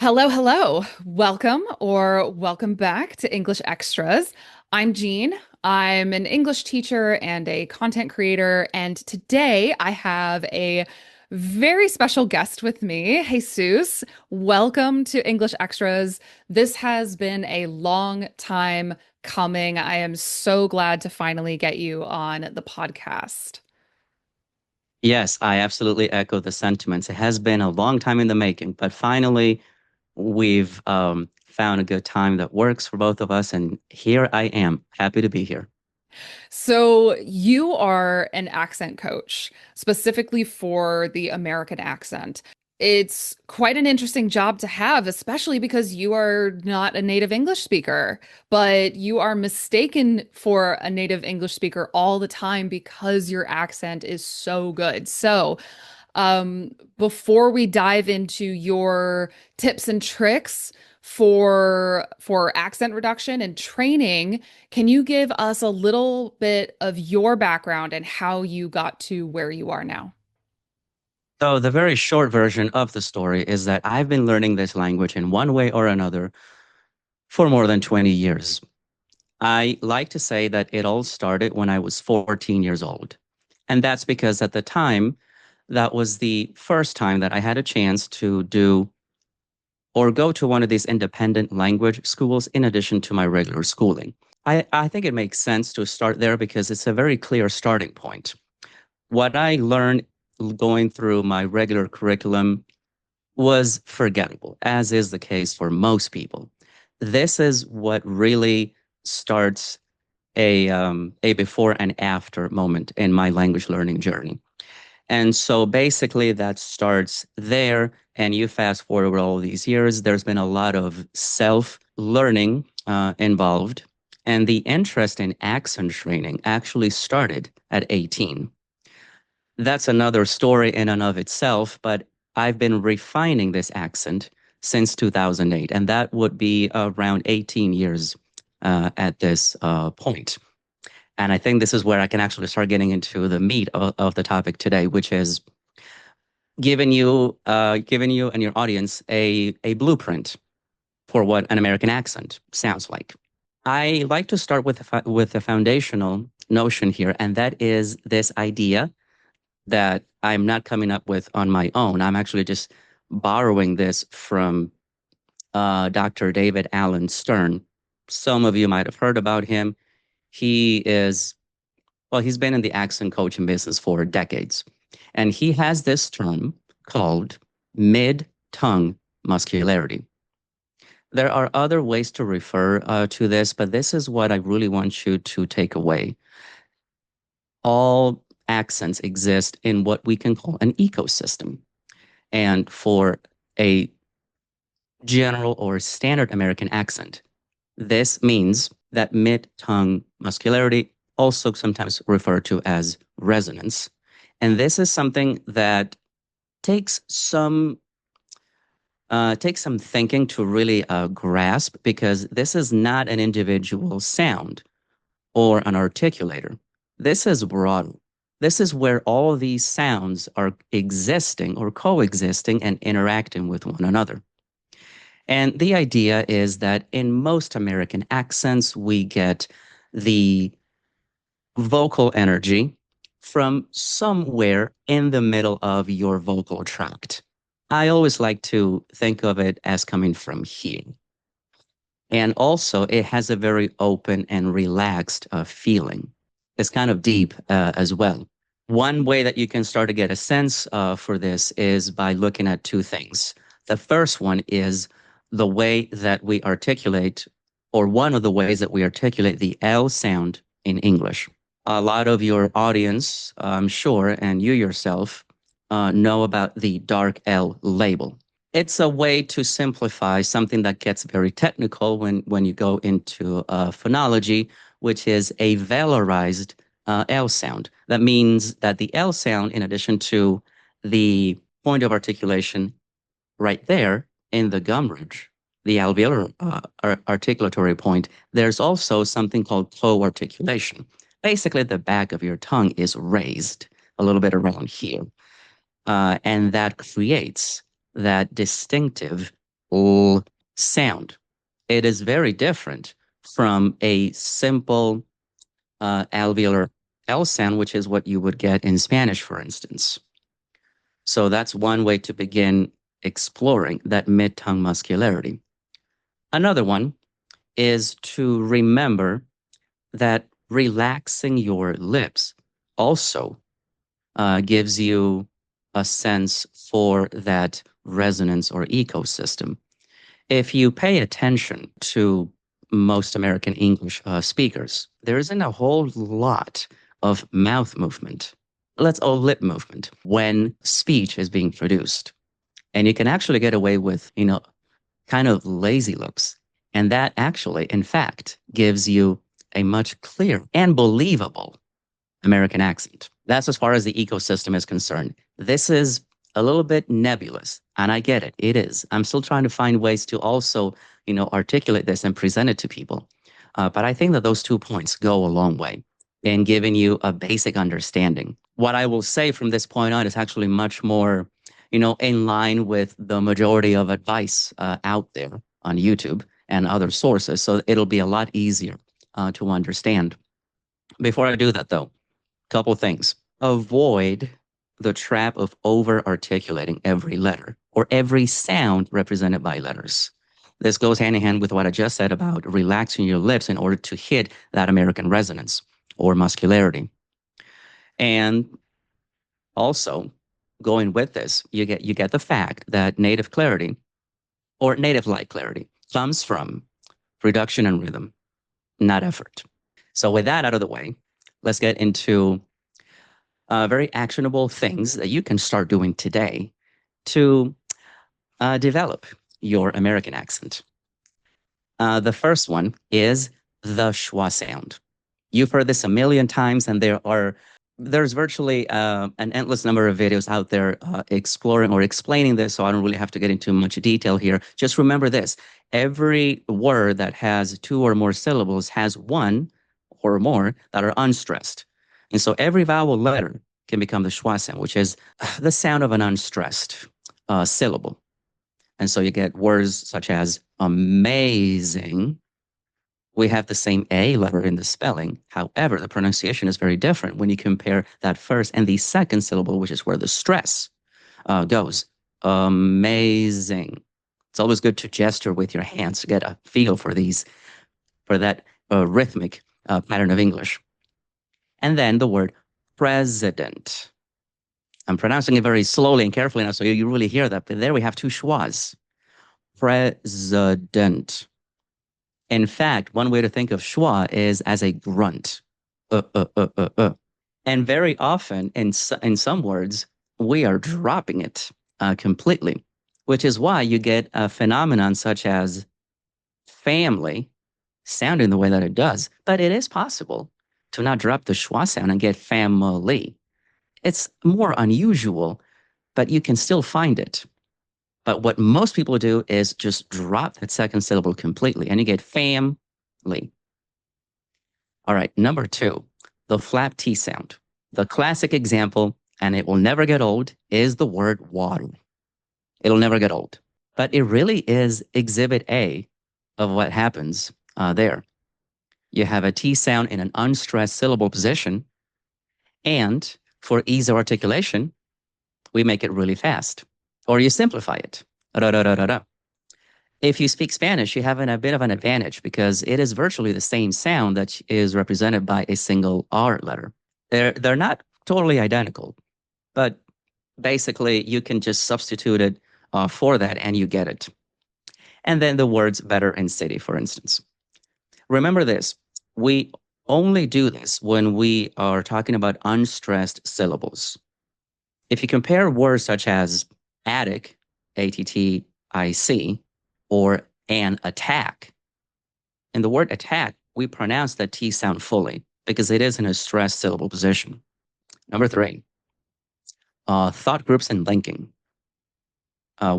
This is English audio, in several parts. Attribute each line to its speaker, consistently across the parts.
Speaker 1: Hello, hello. Welcome back to English Extras. I'm Jean. I'm an English teacher and a content creator, and today I have a very special guest with me, Jesus. Welcome to English Extras. This has been a long time coming. I am so glad to finally get you on the podcast.
Speaker 2: Yes, I absolutely echo the sentiments. It has been a long time in the making, but finally we've found a good time that works for both of us. And here I am, happy to be here.
Speaker 1: So, you are an accent coach, specifically for the American accent. It's quite an interesting job to have, especially because you are not a native English speaker, but you are mistaken for a native English speaker all the time because your accent is so good. So, before we dive into your tips and tricks for accent reduction and training, can you give us a little bit of your background and how you got to where you are now?
Speaker 2: So, the very short version of the story is that I've been learning this language in one way or another for more than 20 years. I like to say that it all started when I was 14 years old. And that's because at the time, that was the first time that I had a chance to do or go to one of these independent language schools in addition to my regular schooling. I think it makes sense to start there because it's a very clear starting point. What I learned going through my regular curriculum was forgettable, as is the case for most people. This is what really starts a before and after moment in my language learning journey. And so basically that starts there. And you fast forward all these years, there's been a lot of self-learning involved. And the interest in accent training actually started at 18. That's another story in and of itself, but I've been refining this accent since 2008, and that would be around 18 years at this point. And I think this is where I can actually start getting into the meat of the topic today, which is giving you and your audience a blueprint for what an American accent sounds like. I like to start with a foundational notion here, and that is this idea that I'm not coming up with on my own. I'm actually just borrowing this from Dr. David Allen Stern. Some of you might have heard about him. He is Well, he's been in the accent coaching business for decades. And he has this term called mid-tongue muscularity. There are other ways to refer to this, but this is what I really want you to take away. All accents exist in what we can call an ecosystem. And for a general or standard American accent, this means that mid-tongue muscularity, also sometimes referred to as resonance. And this is something that takes some takes some thinking to really grasp, because this is not an individual sound or an articulator. This is broad. This is where all these sounds are existing or coexisting and interacting with one another. And the idea is that in most American accents, we get the vocal energy from somewhere in the middle of your vocal tract. I always like to think of it as coming from here. And also, it has a very open and relaxed feeling. It's kind of deep as well. One way that you can start to get a sense for this is by looking at two things. The first one is the way that we articulate, or one of the ways that we articulate the L sound in English. A lot of your audience, I'm sure, and you yourself, know about the dark L label. It's a way to simplify something that gets very technical when you go into phonology, which is a velarized L sound. That means that the L sound, in addition to the point of articulation right there in the gum ridge, the alveolar articulatory point, there's also something called co-articulation. Basically, the back of your tongue is raised a little bit around here, and that creates that distinctive L sound. It is very different from a simple alveolar L sound, which is what you would get in Spanish, for instance. So that's one way to begin exploring that mid-tongue muscularity. Another one is to remember that relaxing your lips also gives you a sense for that resonance or ecosystem. If you pay attention to most American English speakers, there isn't a whole lot of mouth movement, lip movement when speech is being produced. And you can actually get away with, kind of lazy lips. And that actually, in fact, gives you a much clearer and believable American accent. That's as far as the ecosystem is concerned. This is a little bit nebulous, and I get it. It is. I'm still trying to find ways to also, articulate this and present it to people. But I think that those 2 points go a long way in giving you a basic understanding. What I will say from this point on is actually much more, in line with the majority of advice out there on YouTube and other sources. So it'll be a lot easier to understand. Before I do that, though, couple things. Avoid the trap of over-articulating every letter or every sound represented by letters. This goes hand in hand with what I just said about relaxing your lips in order to hit that American resonance or muscularity. And also, going with this, you get the fact that native clarity or native-like clarity comes from reduction and rhythm, not effort. So with that out of the way, let's get into very actionable things that you can start doing today to develop your American accent. The first one is the schwa sound. You've heard this a million times, and there's virtually an endless number of videos out there exploring or explaining this, so I don't really have to get into much detail here. Just remember this. Every word that has 2 or more syllables has 1 or more that are unstressed. And so every vowel letter can become the schwa sound, which is the sound of an unstressed syllable. And so you get words such as amazing. We have the same A letter in the spelling. However, the pronunciation is very different when you compare that first and the second syllable, which is where the stress goes. Amazing. It's always good to gesture with your hands to get a feel for that rhythmic pattern of English. And then the word president. I'm pronouncing it very slowly and carefully now, so you really hear that. But there we have 2 schwas. President. In fact, one way to think of schwa is as a grunt. And very often, in some words, we are dropping it completely, which is why you get a phenomenon such as family sounding the way that it does. But it is possible to not drop the schwa sound and get family. It's more unusual, but you can still find it. But what most people do is just drop that second syllable completely, and you get family. All right, number 2, the flap T sound. The classic example, and it will never get old, is the word water. It'll never get old. But it really is exhibit A of what happens there. You have a T sound in an unstressed syllable position, and for ease of articulation, we make it really fast. Or you simplify it. Da, da, da, da, da. If you speak Spanish, you have a bit of an advantage because it is virtually the same sound that is represented by a single R letter. They're not totally identical, but basically you can just substitute it for that and you get it. And then the words better and city, for instance. Remember this, we only do this when we are talking about unstressed syllables. If you compare words such as attic, A-T-T-I-C, or an attack, in the word attack, we pronounce that T sound fully because it is in a stressed syllable position. Number 3, thought groups and linking,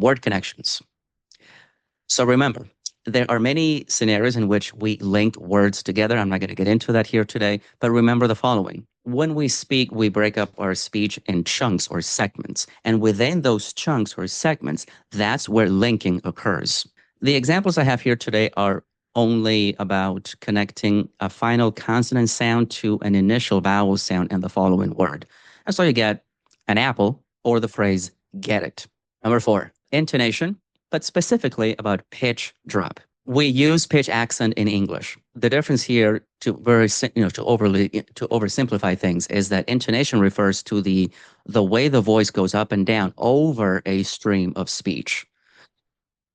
Speaker 2: word connections. So remember, there are many scenarios in which we link words together. I'm not going to get into that here today, but remember the following. When we speak, we break up our speech in chunks or segments. And within those chunks or segments, that's where linking occurs. The examples I have here today are only about connecting a final consonant sound to an initial vowel sound in the following word. And so you get an apple or the phrase get it. Number 4, intonation, but specifically about pitch drop. We use pitch accent in English. The difference here, to oversimplify things, is that intonation refers to the way the voice goes up and down over a stream of speech.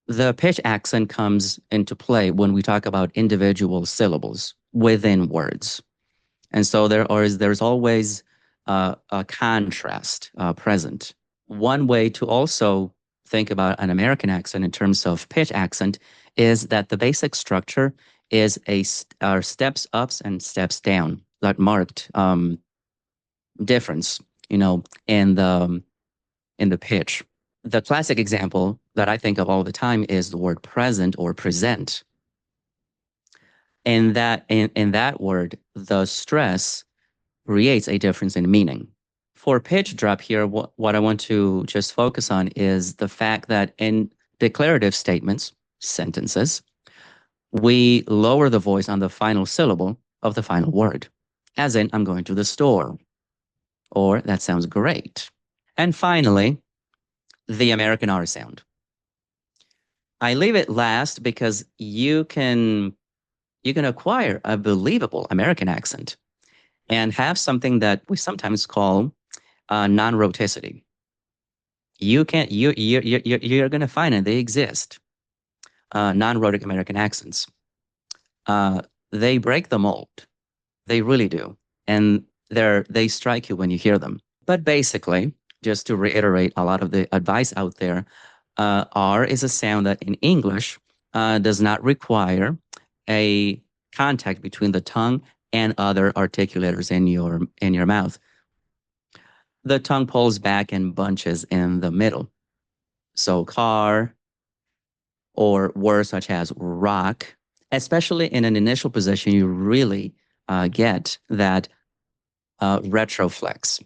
Speaker 2: The pitch accent comes into play when we talk about individual syllables within words. And so there's always a contrast present. One way to also think about an American accent in terms of pitch accent is that the basic structure is are steps ups and steps down, that marked difference, in the pitch. The classic example that I think of all the time is the word present or present. In that word, the stress creates a difference in meaning. For pitch drop here, what I want to just focus on is the fact that in declarative statements, sentences, we lower the voice on the final syllable of the final word, as in, I'm going to the store, or that sounds great. And finally, the American R sound. I leave it last because you can acquire a believable American accent and have something that we sometimes call non-rhoticity. You're going to find it. They exist. Non-rhotic American accents. They break the mold. They really do. And they strike you when you hear them. But basically, just to reiterate a lot of the advice out there, R is a sound that in English does not require a contact between the tongue and other articulators in your mouth. The tongue pulls back and bunches in the middle. So car or words such as rock, especially in an initial position, you really get that retroflex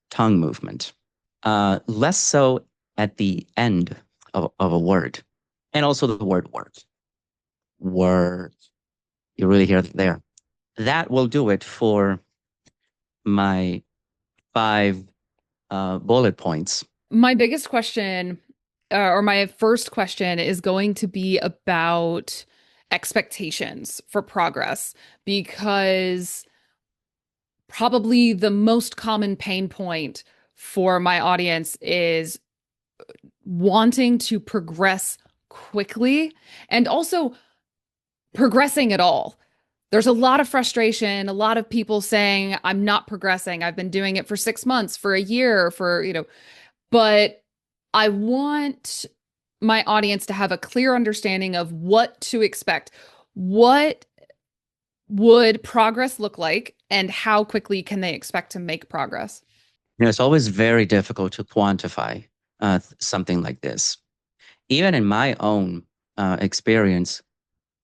Speaker 2: tongue movement. Less so at the end of a word. And also the word word. Word. You really hear it there. That will do it for my 5 bullet points.
Speaker 1: My biggest question, or my first question, is going to be about expectations for progress, because probably the most common pain point for my audience is wanting to progress quickly and also progressing at all. There's a lot of frustration, a lot of people saying, I'm not progressing. I've been doing it for 6 months, for a year, but I want my audience to have a clear understanding of what to expect. What would progress look like, and how quickly can they expect to make progress?
Speaker 2: It's always very difficult to quantify something like this. Even in my own experience,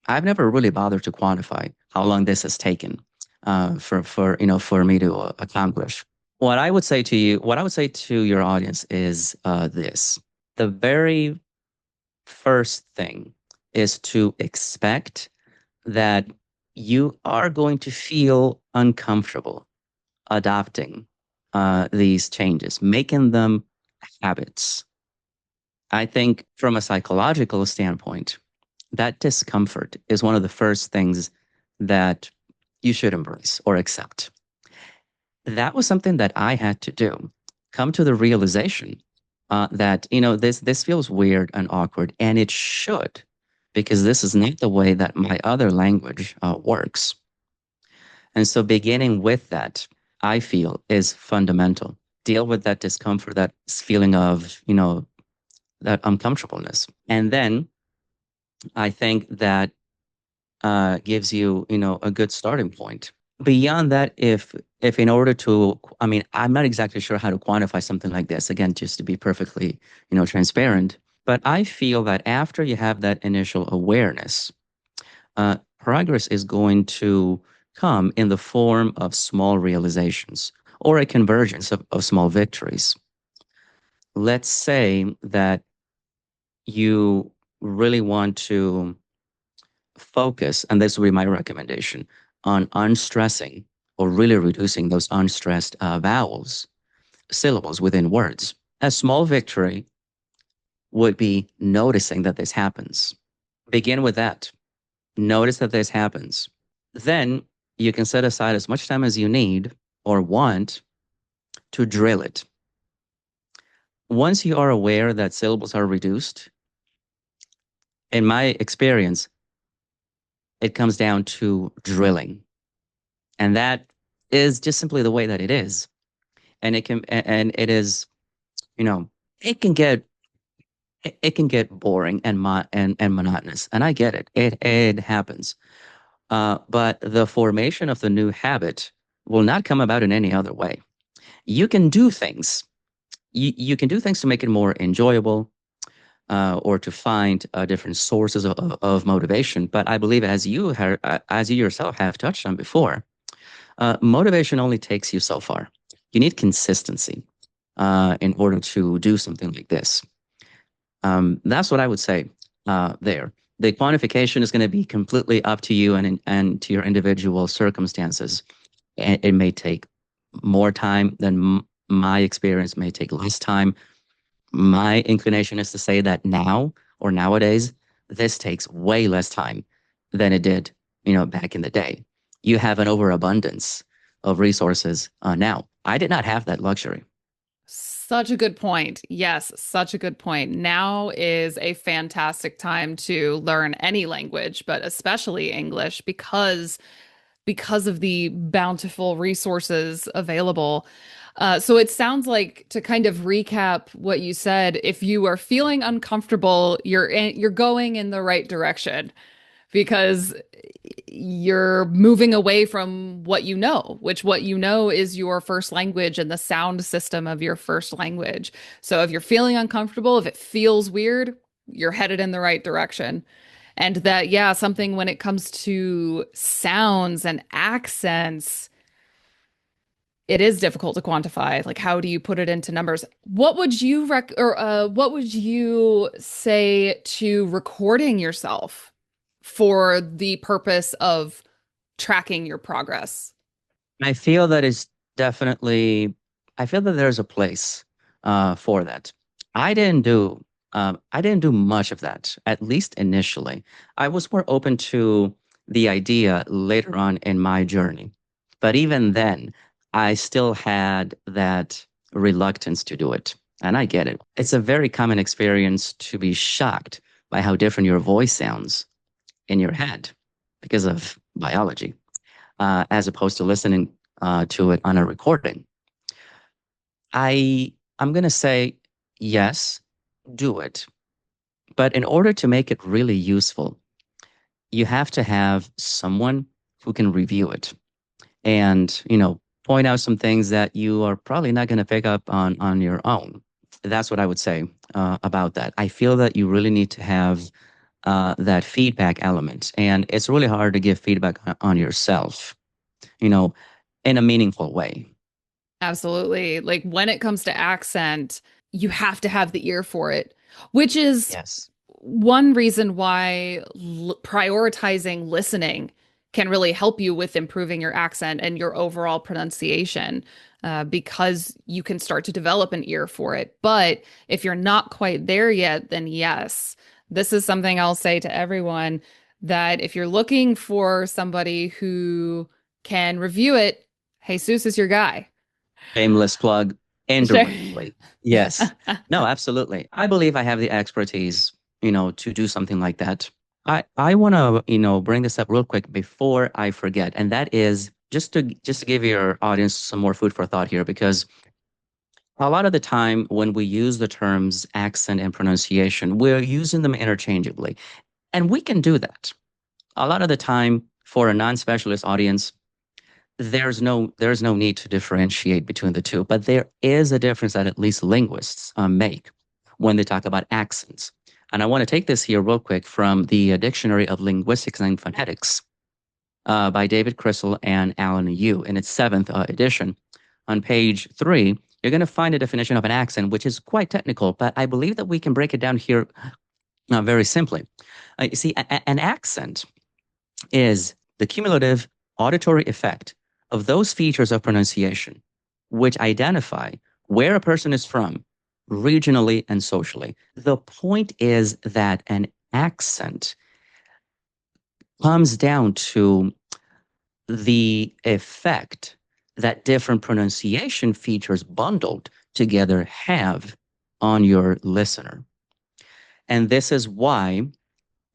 Speaker 2: I've never really bothered to quantify how long this has taken for me to accomplish. What I would say to your audience is this: the very first thing is to expect that you are going to feel uncomfortable adopting these changes, making them habits. I think from a psychological standpoint, that discomfort is one of the first things that you should embrace or accept. That was something that I had to do, come to the realization that, this feels weird and awkward, and it should, because this is not the way that my other language works. And so beginning with that, I feel, is fundamental. Deal with that discomfort, that feeling of, that uncomfortableness. And then I think that gives you, a good starting point. Beyond that, if in order to, I'm not exactly sure how to quantify something like this, again, just to be perfectly, transparent, but I feel that after you have that initial awareness, progress is going to come in the form of small realizations or a convergence of small victories. Let's say that you really want to focus, and this would be my recommendation, on unstressing or really reducing those unstressed vowels, syllables within words. A small victory would be noticing that this happens. Begin with that. Notice that this happens. Then you can set aside as much time as you need or want to drill it. Once you are aware that syllables are reduced, in my experience, it comes down to drilling. And that is just simply the way that it is. And it is, you know, it can get it can get boring and monotonous. And I get it. It happens. But the formation of the new habit will not come about in any other way. You can do things. You can do things to make it more enjoyable, or to find different sources of motivation. But I believe, as you yourself have touched on before, motivation only takes you so far. You need consistency in order to do something like this. That's what I would say there. The quantification is going to be completely up to you and to your individual circumstances. It may take more time than my experience may take less time. My inclination is to say that now or nowadays, this takes way less time than it did, back in the day. You have an overabundance of resources now. I did not have that luxury.
Speaker 1: Such a good point. Yes, such a good point. Now is a fantastic time to learn any language, but especially English because of the bountiful resources available. So it sounds like, to kind of recap what you said, if you are feeling uncomfortable, you're going in the right direction because you're moving away from what you know is your first language and the sound system of your first language. So if you're feeling uncomfortable, if it feels weird, you're headed in the right direction. And that, yeah, something when it comes to sounds and accents, it is difficult to quantify. Like, how do you put it into numbers? What would you what would you say to recording yourself for the purpose of tracking your progress?
Speaker 2: I feel that is definitely, I feel that there's a place for that. I didn't do, I didn't do much of that, at least initially. I was more open to the idea later on in my journey. But even then, I still had that reluctance to do it. And I get it. It's a very common experience to be shocked by how different your voice sounds in your head because of biology, as opposed to listening to it on a recording. I'm gonna say yes, do it. But in order to make it really useful, you have to have someone who can review it and, point out some things that you are probably not going to pick up on your own. That's what I would say about that. I feel that you really need to have that feedback element, and it's really hard to give feedback on yourself, you know, in a meaningful way.
Speaker 1: Absolutely. Like when it comes to accent, you have to have the ear for it, which is
Speaker 2: Yes.
Speaker 1: one reason why prioritizing listening can really help you with improving your accent and your overall pronunciation, because you can start to develop an ear for it. But if you're not quite there yet, then yes, this is something I'll say to everyone, that if you're looking for somebody who can review it, Jesus is your guy.
Speaker 2: Shameless plug
Speaker 1: Sure.
Speaker 2: indirectly. Yes. No, absolutely. I believe I have the expertise, to do something like that. I want to, bring this up real quick before I forget, and that is just to give your audience some more food for thought here, because a lot of the time when we use the terms accent and pronunciation, we're using them interchangeably, and we can do that. A lot of the time for a non-specialist audience, there's no need to differentiate between the two, but there is a difference that at least linguists make when they talk about accents. And I want to take this here real quick from the Dictionary of Linguistics and Phonetics. by David Crystal and Alan Yu in its seventh edition. On page 3, you're going to find a definition of an accent, which is quite technical, but I believe that we can break it down here very simply. You see, an accent is the cumulative auditory effect of those features of pronunciation which identify where a person is from regionally and socially. The point is that an accent comes down to the effect that different pronunciation features bundled together have on your listener. And this is why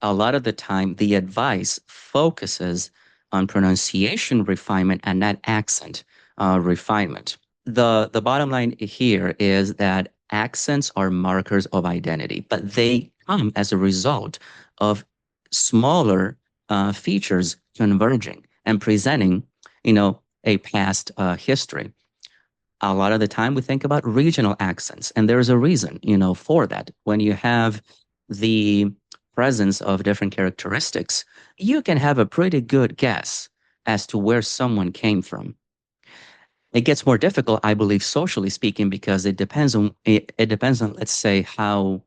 Speaker 2: a lot of the time the advice focuses on pronunciation refinement and not accent refinement. The bottom line here is that accents are markers of identity, but they come as a result of smaller features converging and presenting, a past history. A lot of the time we think about regional accents, and there's a reason, for that. When you have the presence of different characteristics, you can have a pretty good guess as to where someone came from. It gets more difficult, I believe, socially speaking, because it depends on, let's say, how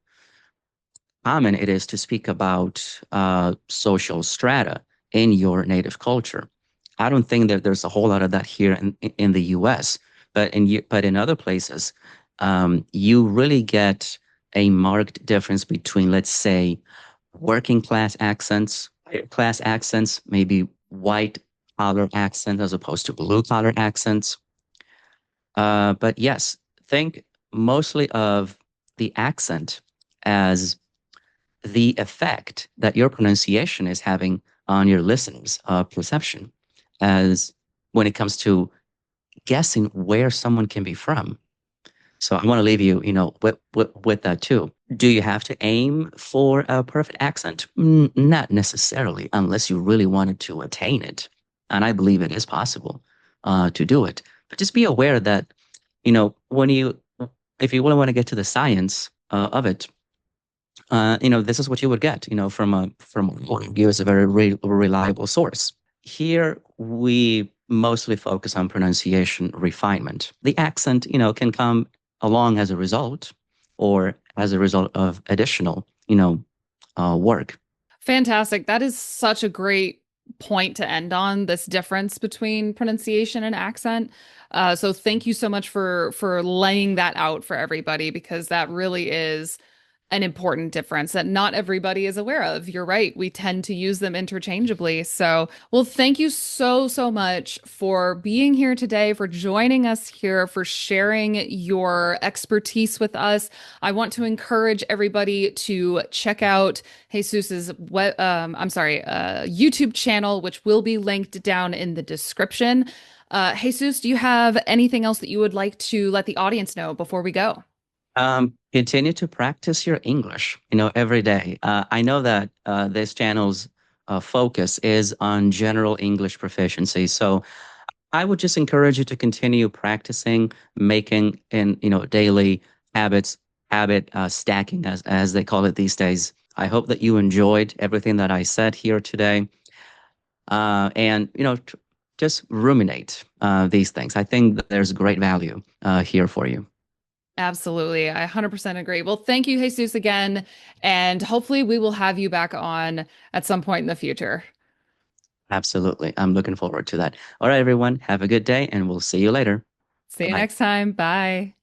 Speaker 2: common it is to speak about social strata in your native culture. I don't think that there's a whole lot of that here in the U.S., but in other places, you really get a marked difference between, let's say, working class accents, maybe white collar accents as opposed to blue collar accents. But yes, think mostly of the accent as the effect that your pronunciation is having on your listeners' perception, as when it comes to guessing where someone can be from. So I want to leave you, with that too. Do you have to aim for a perfect accent? Not necessarily, unless you really wanted to attain it. And I believe it is possible to do it. But just be aware that, if you really want to get to the science of it, this is what you would get, from you as a very reliable source. Here, we mostly focus on pronunciation refinement. The accent, can come along as a result or as a result of additional, work.
Speaker 1: Fantastic. That is such a great point to end on, this difference between pronunciation and accent. So thank you so much for laying that out for everybody, because that really is an important difference that not everybody is aware of. You're right. We tend to use them interchangeably. So, well, thank you so, so much for being here today, for joining us here, for sharing your expertise with us. I want to encourage everybody to check out Jesus's YouTube channel, which will be linked down in the description. Jesus, do you have anything else that you would like to let the audience know before we go?
Speaker 2: Continue to practice your English, every day. I know that this channel's focus is on general English proficiency. So I would just encourage you to continue practicing, making daily habit stacking, as they call it these days. I hope that you enjoyed everything that I said here today. And just ruminate these things. I think that there's great value here for you.
Speaker 1: Absolutely. I 100% agree. Well, thank you, Jesus, again. And hopefully we will have you back on at some point in the future.
Speaker 2: Absolutely. I'm looking forward to that. All right, everyone. Have a good day, and we'll see you later.
Speaker 1: See
Speaker 2: Bye
Speaker 1: you
Speaker 2: bye.
Speaker 1: next time. Bye.